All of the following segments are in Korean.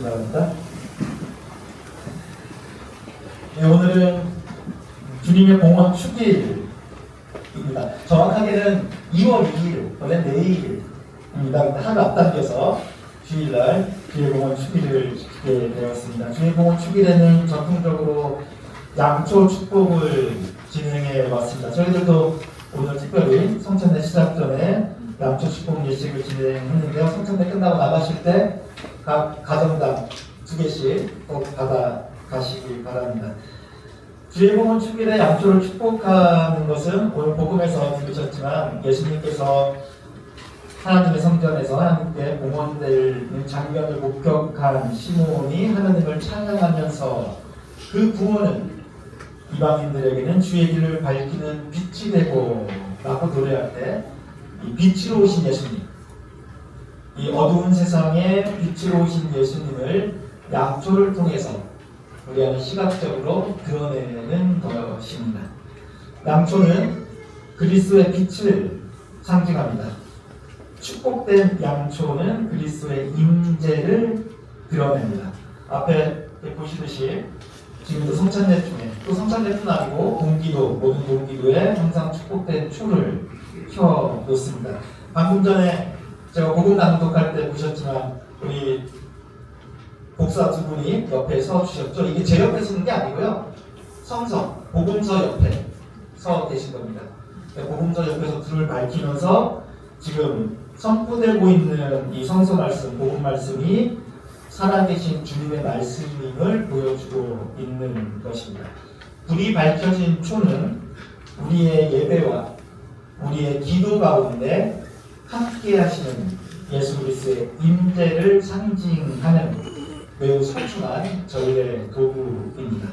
감사합니다. 네, 오늘은 주님의 공원 축일입니다. 정확하게는 2월 2일, 원래 내일입니다. 하루 앞당겨서 주일날 주의 공원 축일을 지키게 되었습니다. 주의 공원 축일에는 전통적으로 양초 축복을 진행해 왔습니다. 저희들도 오늘 특별히 성찬례 시작 전에 양초 축복 예식을 진행했는데요. 성찬례 끝나고 나가실 때 각 가정당 2개씩 꼭 받아 가시기 바랍니다. 주의 공원 축일에 양초를 축복하는 것은 오늘 복음에서 들으셨지만 예수님께서 하나님의 성전에서 하나님께 공헌되는 장면을 목격한 시몬이 하나님을 찬양하면서 그 구원은 이방인들에게는 주의 길을 밝히는 빛이 되고 라고 노래할 때 이 빛으로 오신 예수님, 이 어두운 세상에 빛으로 오신 예수님을 양초를 통해서 우리 안에 시각적으로 드러내는 것입니다. 양초는 그리스도의 빛을 상징합니다. 축복된 양초는 그리스도의 임재를 드러냅니다. 앞에 보시듯이 지금도 성찬례 중에 또 성찬례뿐 아니고 공기도 모든 공기도에 항상 축복된 초를 켜 놓습니다. 방금 전에 제가 복음 낭독할 때 보셨지만 우리 복사 두 분이 옆에 서 주셨죠. 이게 제 옆에 서는 게 아니고요. 성서, 복음서 옆에 서 계신 겁니다. 복음서 옆에서 불을 밝히면서 지금 선포되고 있는 이 성서 말씀, 복음 말씀이 살아계신 주님의 말씀임을 보여주고 있는 것입니다. 불이 밝혀진 초는 우리의 예배와 우리의 기도 가운데 함께 하시는 예수 그리스도의 임재를 상징하는 매우 소중한 저희의 도구입니다.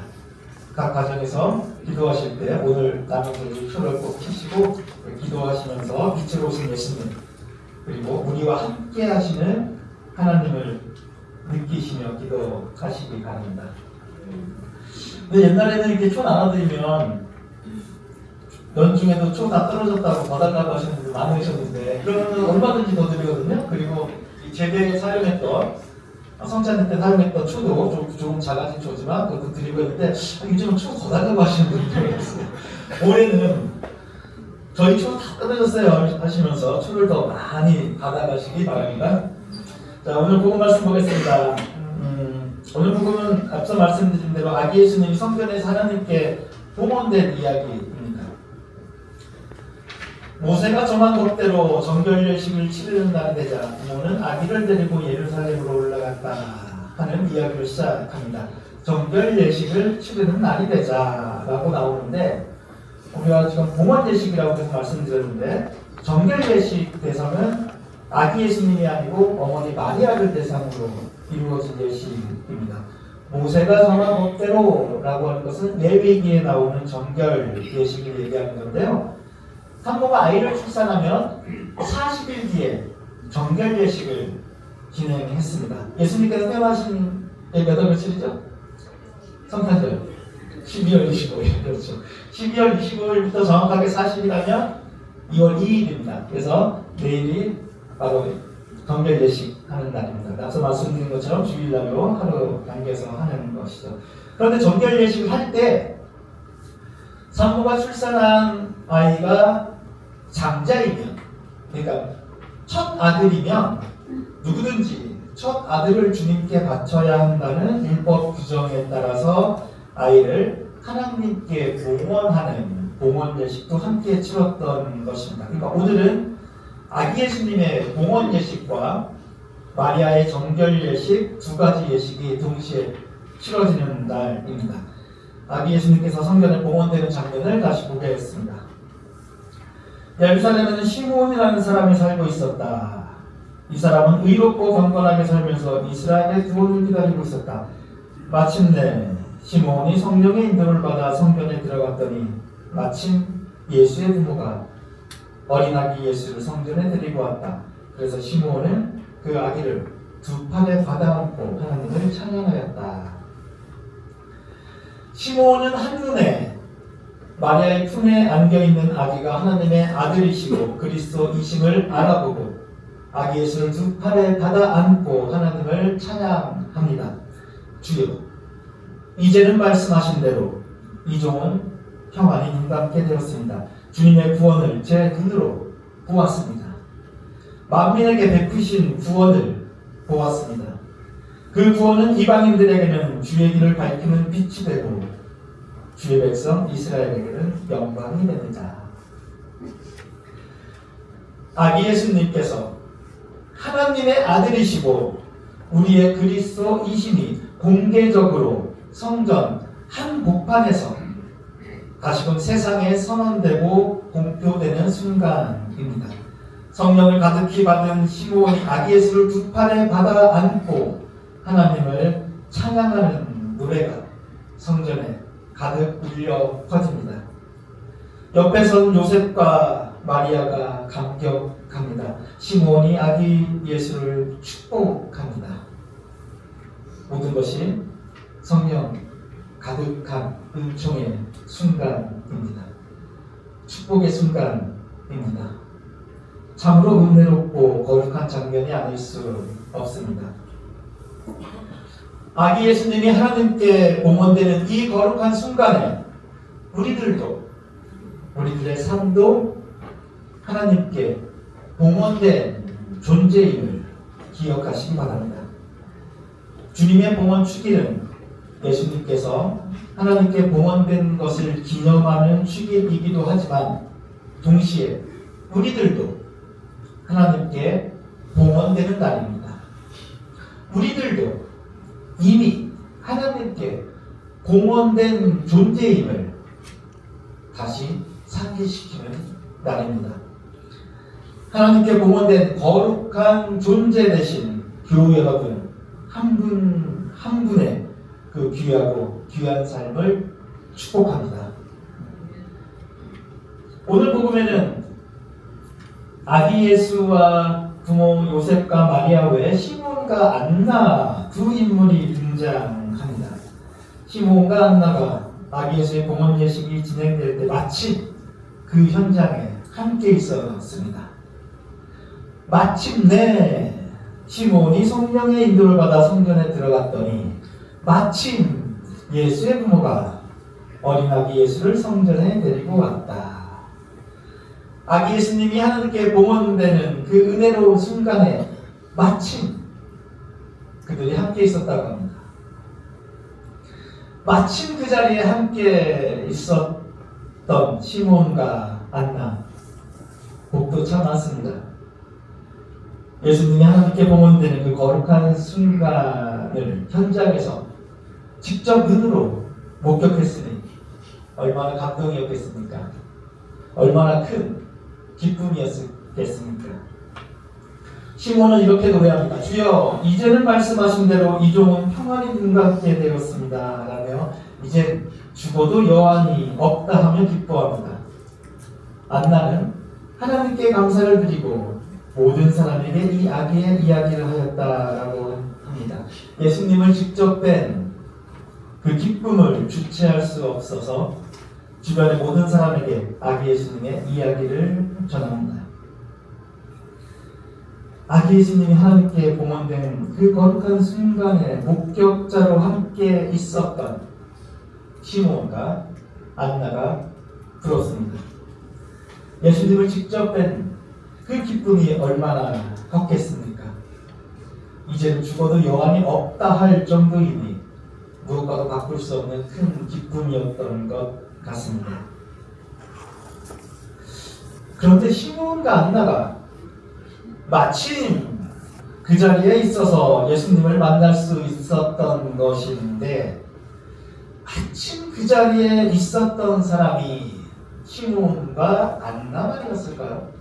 각 가정에서 기도하실 때 오늘 나눠드릴 표를 꼭 켜시고 기도하시면서 빛으로 오신 예수님 그리고 우리와 함께 하시는 하나님을 느끼시며 기도하시기 바랍니다. 근데 옛날에는 이렇게 초 나눠드리면 연중에도 초 다 떨어졌다고 더 달라고 하시는 분들 많으셨는데 그러면 얼마든지 더 드리거든요. 그리고 이 제대에 사용했던 성찬례 때 사용했던 초도 조금 작아진 초지만 그것도 드리고 있는데 요즘은 초 더 달라고 하시는 분들이 있어요. 올해는 저희 초 다 떨어졌어요 하시면서 초를 더 많이 받아가시기 바랍니다. 자, 오늘 복음 말씀 보겠습니다. 오늘 복음은 앞서 말씀드린 대로 아기 예수님이 성전에서 하나님께 봉헌된 이야기입니다. 모세가 정한 법대로 정결예식을 치르는 날이 되자 부모는 아기를 데리고 예루살렘으로 올라갔다 하는 이야기를 시작합니다. 정결예식을 치르는 날이 되자 라고 나오는데 우리가 지금 봉헌예식이라고 해서 말씀드렸는데 정결예식 대상은 아기 예수님이 아니고 어머니 마리아를 대상으로 이루어진 예식입니다. 모세가 정한 법대로 라고 하는 것은 레위기에 나오는 정결예식을 얘기하는 건데요. 산모가 아이를 출산하면 40일 뒤에 정결예식을 진행했습니다. 예수님께서 태어나신 몇 월 며칠이죠? 성탄절 12월 25일 그렇죠. 12월 25일부터 정확하게 40일이라면 2월 2일입니다. 그래서 내일이 바로 정결예식 하는 날입니다. 앞서 말씀드린 것처럼 주일날로 하루 당겨서 하는 것이죠. 그런데 정결예식을 할 때 산모가 출산한 아이가 장자이면 그러니까 첫 아들이면 누구든지 첫 아들을 주님께 바쳐야 한다는 율법 규정에 따라서 아이를 하나님께 봉헌하는 봉헌예식도 함께 치렀던 것입니다. 그러니까 오늘은 아기 예수님의 봉헌예식과 마리아의 정결예식 두 가지 예식이 동시에 치러지는 날입니다. 아기 예수님께서 성전에 봉헌되는 장면을 다시 보겠습니다. 예루살렘에는 시몬이라는 사람이 살고 있었다. 이 사람은 의롭고 경건하게 살면서 이스라엘의 구원을 기다리고 있었다. 마침내 시몬이 성령의 인도를 받아 성전에 들어갔더니 마침 예수의 부모가 어린아기 예수를 성전에 데리고 왔다. 그래서 시몬은 그 아기를 두 팔에 받아안고 하나님을 찬양하였다. 시몬은 한눈에 마리아의 품에 안겨있는 아기가 하나님의 아들이시고 그리스도이심을 알아보고 아기 예수를 두 팔에 받아 안고 하나님을 찬양하였다. 찬양합니다. 주여, 이제는 말씀하신 대로 이 종은 평안히 눈과 함께 되었습니다. 주님의 구원을 제 눈으로 보았습니다. 만민에게 베푸신 구원을 보았습니다. 그 구원은 이방인들에게는 주의 길을 밝히는 빛이 되고 주의 백성 이스라엘에게는 영광이 됩니다. 아기 예수님께서 하나님의 아들이시고 우리의 그리스도이심이 공개적으로 성전 한복판에서 다시금 세상에 선언되고 공표되는 순간입니다. 성령을 가득히 받은 시므온이 아기 예수를 두 팔에 받아 안고 하나님을 찬양하는 노래가 성전에 가득 울려 퍼집니다. 옆에 선 요셉과 마리아가 감격합니다. 시므온이 아기 예수를 축복합니다. 모든 것이 성령 가득한 은총의 순간입니다. 축복의 순간입니다. 참으로 은혜롭고 거룩한 장면이 아닐 수 없습니다. 아기 예수님이 하나님께 봉헌되는 이 거룩한 순간에 우리들의 삶도 하나님께 봉헌된 존재임을 기억하시기 바랍니다. 주님의 봉헌 축일은 예수님께서 하나님께 봉헌된 것을 기념하는 축일이기도 하지만 동시에 우리들도 하나님께 봉헌되는 날입니다. 우리들도 이미 하나님께 봉헌된 존재임을 다시 상기시키는 날입니다. 하나님께 봉헌된 거룩한 존재 되신 교우 여러분 한 분 한 분의 그 귀하고 귀한 삶을 축복합니다. 오늘 복음에는 아기 예수와 부모 요셉과 마리아 외에 시몬과 안나 두 인물이 등장합니다. 시몬과 안나가 아기 예수의 봉헌 예식이 진행될 때 마침 그 현장에 함께 있었습니다. 마침내 시몬이 성령의 인도를 받아 성전에 들어갔더니 마침 예수의 부모가 어린 아기 예수를 성전에 데리고 왔다. 아기 예수님이 하나님께 봉헌되는 그 은혜로운 순간에 마침 그들이 함께 있었다고 합니다. 마침 그 자리에 함께 있었던 시몬과 안나 복도 참 많습니다. 예수님이 하나님께 봉헌되는 그 거룩한 순간을 현장에서 직접 눈으로 목격했으니 얼마나 감동이었겠습니까? 얼마나 큰 기쁨이었겠습니까? 시몬은 이렇게 노래합니다. 주여, 이제는 말씀하신 대로 이 종은 평안히 눈과 함께 되었습니다. 라며 이제 죽어도 여한이 없다 하며 기뻐합니다. 안나는 하나님께 감사를 드리고 모든 사람에게 이 아기의 이야기를 하였다라고 합니다. 예수님을 직접 뵌 그 기쁨을 주체할 수 없어서 주변의 모든 사람에게 아기 예수님의 이야기를 전합니다. 아기 예수님이 하나님께 봉헌된 그 거룩한 순간에 목격자로 함께 있었던 시몬과 안나가 부럽습니다. 예수님을 직접 뵌 그 기쁨이 얼마나 컸겠습니까? 이제는 죽어도 여한이 없다 할 정도이니 무엇과도 바꿀 수 없는 큰 기쁨이었던 것 같습니다. 그런데 시몬과 안나가 마침 그 자리에 있어서 예수님을 만날 수 있었던 것인데 마침 그 자리에 있었던 사람이 시몬과 안나만이었을까요?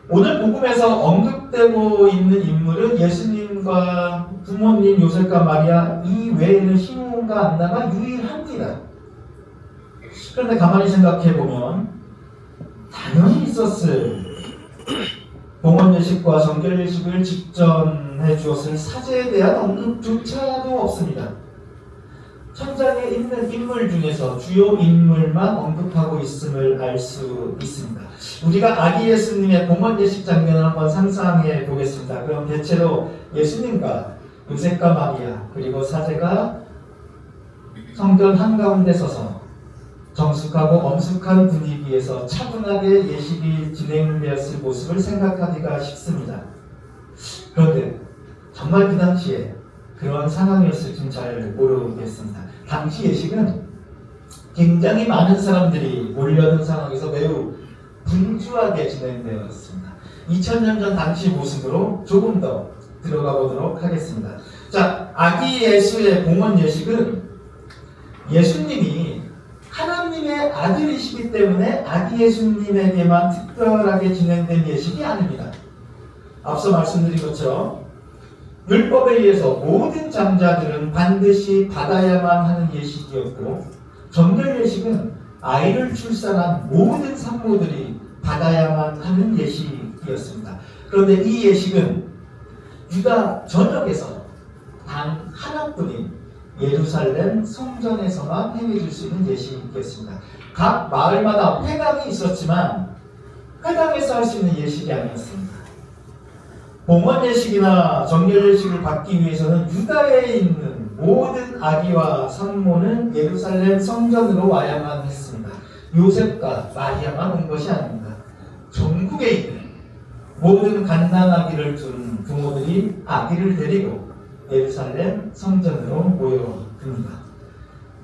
오늘 복음에서 언급되고 있는 인물은 예수님과 부모님 요셉과 마리아 이 외에는 시몬과 안나가 유일합니다. 그런데 가만히 생각해보면 당연히 있었을 봉헌 예식과 정결 예식을 직전해 주었을 사제에 대한 언급조차도 없습니다. 천장에 있는 인물 중에서 주요 인물만 언급하고 있음을 알 수 있습니다. 우리가 아기 예수님의 봉헌 예식 장면을 한번 상상해 보겠습니다. 그럼 대체로 예수님과 요셉과 마리아 그리고 사제가 성전 한가운데 서서 정숙하고 엄숙한 분위기에서 차분하게 예식이 진행되었을 모습을 생각하기가 쉽습니다. 그런데 정말 그 당시에 그런 상황이었을지는 잘 모르겠습니다. 당시 예식은 굉장히 많은 사람들이 몰려든 상황에서 매우 분주하게 진행되었습니다. 2000년 전 당시 모습으로 조금 더 들어가 보도록 하겠습니다. 자, 아기 예수의 봉헌 예식은 예수님이 하나님의 아들이시기 때문에 아기 예수님에게만 특별하게 진행된 예식이 아닙니다. 앞서 말씀드린 것처럼 율법에 의해서 모든 장자들은 반드시 받아야만 하는 예식이었고, 정결 예식은 아이를 출산한 모든 산모들이 받아야만 하는 예식이었습니다. 그런데 이 예식은 유다 전역에서 단 하나뿐인 예루살렘 성전에서만 행해질 수 있는 예식이었습니다. 각 마을마다 회당이 있었지만 회당에서 할 수 있는 예식이 아니었습니다. 봉헌 예식이나 정결 예식을 받기 위해서는 유다에 있는 모든 아기와 산모는 예루살렘 성전으로 와야만 했습니다. 요셉과 마리아만 온 것이 아닙니다. 전국에 있는 모든 갓난아기를 둔 부모들이 아기를 데리고 예루살렘 성전으로 모여듭니다.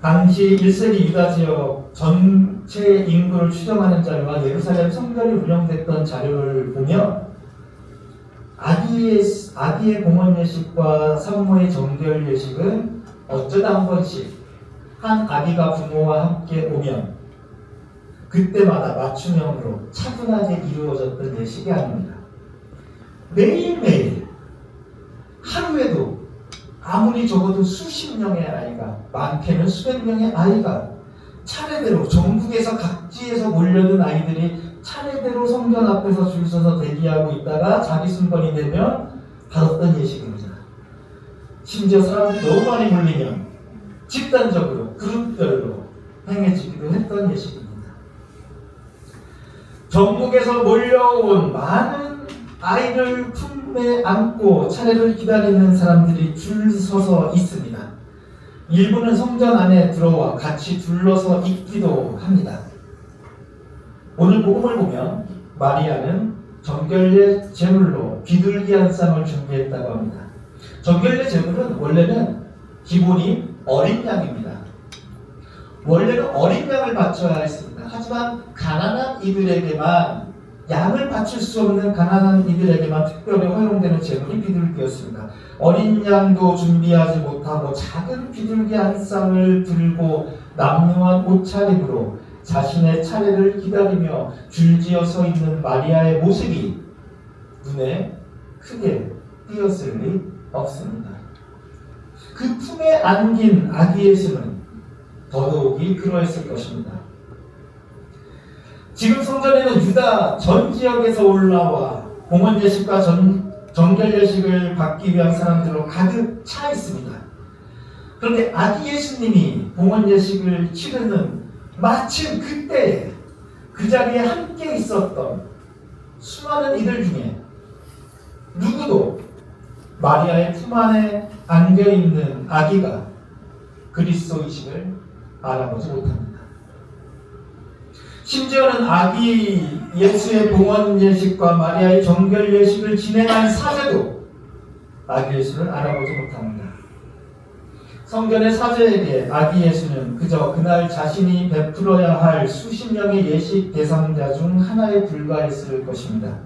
당시 1세기 유다 지역 전체 인구를 추정하는 자료와 예루살렘 성전이 운영됐던 자료를 보면 아기의 봉헌 예식과 산모의 정결 예식은 어쩌다 한 번씩 한 아기가 부모와 함께 오면 그때마다 맞춤형으로 차분하게 이루어졌던 예식이 아닙니다. 매일매일 하루에도 아무리 적어도 수십 명의 아이가, 많게는 수백 명의 아이가 차례대로 전국에서 각지에서 몰려든 아이들이 차례대로 성전 앞에서 줄 서서 대기하고 있다가 자기 순번이 되면 받았던 예식입니다. 심지어 사람들이 너무 많이 몰리면 집단적으로 그룹별로 행해지기도 했던 예식입니다. 전국에서 몰려온 많은 아이를 품에 안고 차례를 기다리는 사람들이 줄 서서 있습니다. 일부는 성전 안에 들어와 같이 둘러서 있기도 합니다. 오늘 복음을 보면 마리아는 정결례 제물로 비둘기 한 쌍을 준비했다고 합니다. 정결례 제물은 원래는 기본이 어린 양입니다. 원래는 어린 양을 바쳐야 했습니다. 하지만 가난한 이들에게만, 양을 바칠 수 없는 가난한 이들에게만 특별히 허용되는 제물이 비둘기였습니다. 어린 양도 준비하지 못하고 작은 비둘기 한 쌍을 들고 남루한 옷차림으로 자신의 차례를 기다리며 줄지어 서 있는 마리아의 모습이 눈에 크게 띄었을 리 없습니다. 그 품에 안긴 아기 예수는 더더욱이 그러했을 것입니다. 지금 성전에는 유다 전 지역에서 올라와 봉헌 예식과 정결 예식을 받기 위한 사람들로 가득 차 있습니다. 그런데 아기 예수님이 봉헌 예식을 치르는 마침 그때에 그 자리에 함께 있었던 수많은 이들 중에 누구도 마리아의 품 안에 안겨있는 아기가 그리스도이심을 알아보지 못합니다. 심지어는 아기 예수의 봉헌 예식과 마리아의 정결 예식을 진행한 사제도 아기 예수를 알아보지 못합니다. 성전의 사제에게 아기 예수는 그저 그날 자신이 베풀어야 할 수십 명의 예식 대상자 중 하나에 불과했을 것입니다.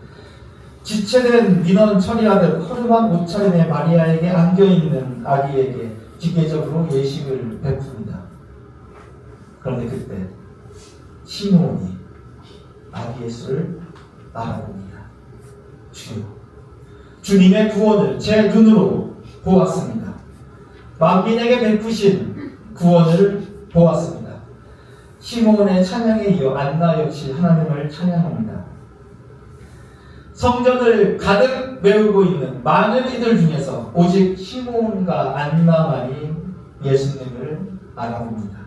지체된 민원 처리하듯 허름한 옷차림의 마리아에게 안겨있는 아기에게 기계적으로 예식을 베풉니다. 그런데 그때 시므온이 아기 예수를 알아봅니다. 주여, 주님의 구원을 제 눈으로 보았습니다. 만민에게 베푸신 구원을 보았습니다. 시므온의 찬양에 이어 안나 역시 하나님을 찬양합니다. 성전을 가득 메우고 있는 많은 이들 중에서 오직 시므온과 안나만이 예수님을 알아봅니다.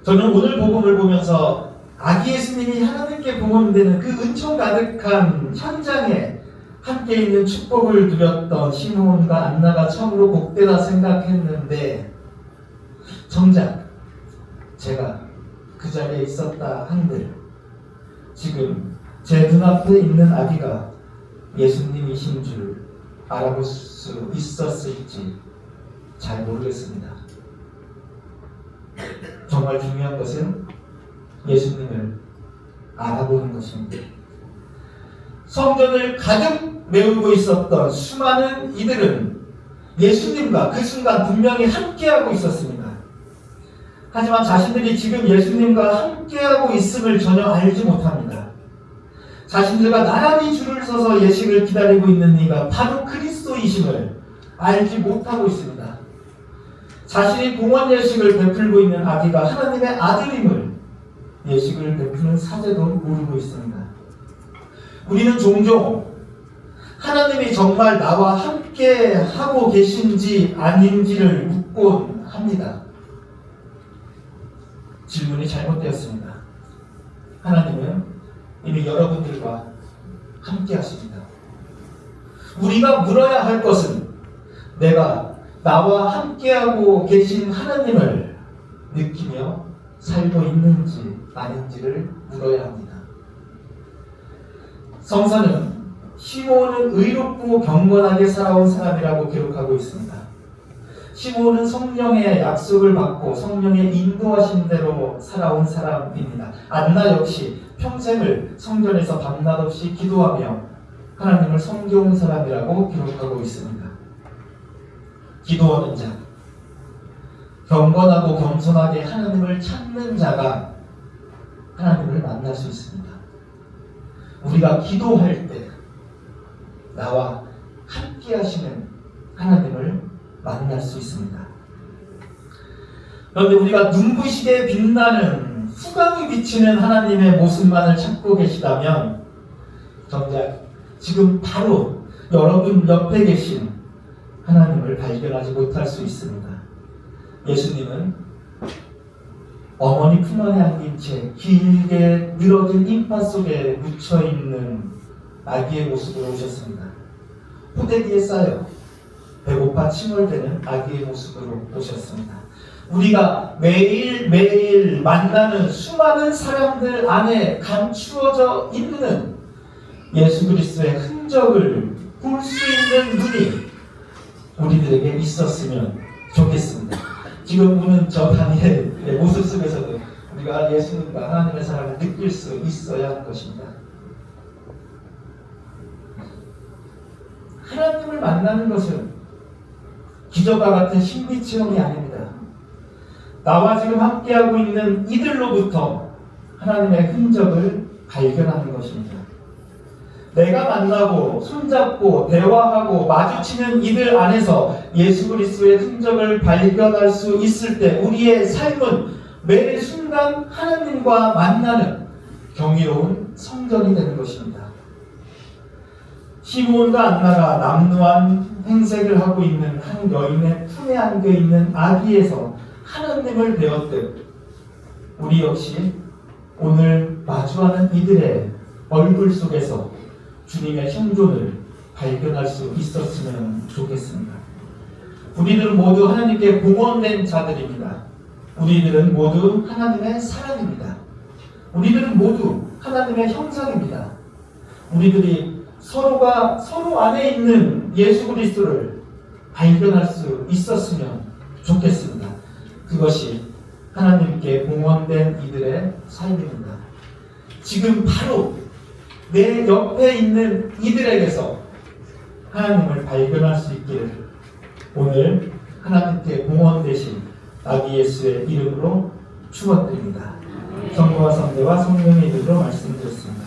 저는 오늘 복음을 보면서 아기 예수님이 하나님께 봉헌되는 그 은총 가득한 현장에 함께 있는 축복을 누렸던 시므온과 안나가 처음으로 복되다 생각했는데, 정작 제가 그 자리에 있었다 한들 지금 제 눈앞에 있는 아기가 예수님이신 줄 알아볼 수 있었을지 잘 모르겠습니다. 정말 중요한 것은 예수님을 알아보는 것입니다. 성전을 가득 메우고 있었던 수많은 이들은 예수님과 그 순간 분명히 함께하고 있었습니다. 하지만 자신들이 지금 예수님과 함께하고 있음을 전혀 알지 못합니다. 자신들과 나란히 줄을 서서 예식을 기다리고 있는 이가 바로 그리스도이심을 알지 못하고 있습니다. 자신이 봉헌 예식을 베풀고 있는 아기가 하나님의 아들임을 예식을 베푸는 사제도 모르고 있습니다. 우리는 종종 하나님이 정말 나와 함께 하고 계신지 아닌지를 묻곤 합니다. 질문이 잘못되었습니다. 하나님은 이미 여러분들과 함께 하십니다. 우리가 물어야 할 것은 내가 나와 함께하고 계신 하나님을 느끼며 살고 있는지 아닌지를 물어야 합니다. 성서는 시므온은 의롭고 경건하게 살아온 사람이라고 기록하고 있습니다. 시므온은 성령의 약속을 받고 성령의 인도하신 대로 살아온 사람입니다. 안나 역시 평생을 성전에서 밤낮없이 기도하며 하나님을 섬겨온 사람이라고 기록하고 있습니다. 기도하는 자, 경건하고 겸손하게 하나님을 찾는 자가 하나님을 만날 수 있습니다. 우리가 기도할 때 나와 함께 하시는 하나님을 만날 수 있습니다. 그런데 우리가 눈부시게 빛나는 후광이 비치는 하나님의 모습만을 찾고 계시다면 정작 지금 바로 여러분 옆에 계신 하나님을 발견하지 못할 수 있습니다. 예수님은 어머니 품 안에 안긴 채 길게 늘어진 인파 속에 묻혀있는 아기의 모습으로 오셨습니다. 포대기에 쌓여 배고파 칭얼대는 아기의 모습으로 오셨습니다. 우리가 매일매일 만나는 수많은 사람들 안에 감추어져 있는 예수 그리스도의 흔적을 볼 수 있는 눈이 우리들에게 있었으면 좋겠습니다. 지금 보는 저 다니엘의 모습 속에서도 우리가 예수님과 하나님의 사랑을 느낄 수 있어야 할 것입니다. 하나님을 만나는 것은 기적과 같은 신비 체험이 아닙니다. 나와 지금 함께하고 있는 이들로부터 하나님의 흔적을 발견하는 것입니다. 내가 만나고 손잡고 대화하고 마주치는 이들 안에서 예수 그리스도의 흔적을 발견할 수 있을 때 우리의 삶은 매 순간 하나님과 만나는 경이로운 성전이 되는 것입니다. 시므온과 안나가 남루한 행색을 하고 있는 한 여인의 품에 안겨 있는 아기에서 하나님을 배웠듯 우리 역시 오늘 마주하는 이들의 얼굴 속에서 주님의 형존을 발견할 수 있었으면 좋겠습니다. 우리들은 모두 하나님께 봉헌된 자들입니다. 우리들은 모두 하나님의 사람입니다. 우리들은 모두 하나님의 형상입니다. 우리들이 서로가 서로 안에 있는 예수 그리스도를 발견할 수 있었으면 좋겠습니다. 그것이 하나님께 봉헌된 이들의 삶입니다. 지금 바로 내 옆에 있는 이들에게서 하나님을 발견할 수 있기를 오늘 하나님께 봉헌되신 아기 예수의 이름으로 축원드립니다. 성부와 성자와 성령의 이름으로 말씀드렸습니다.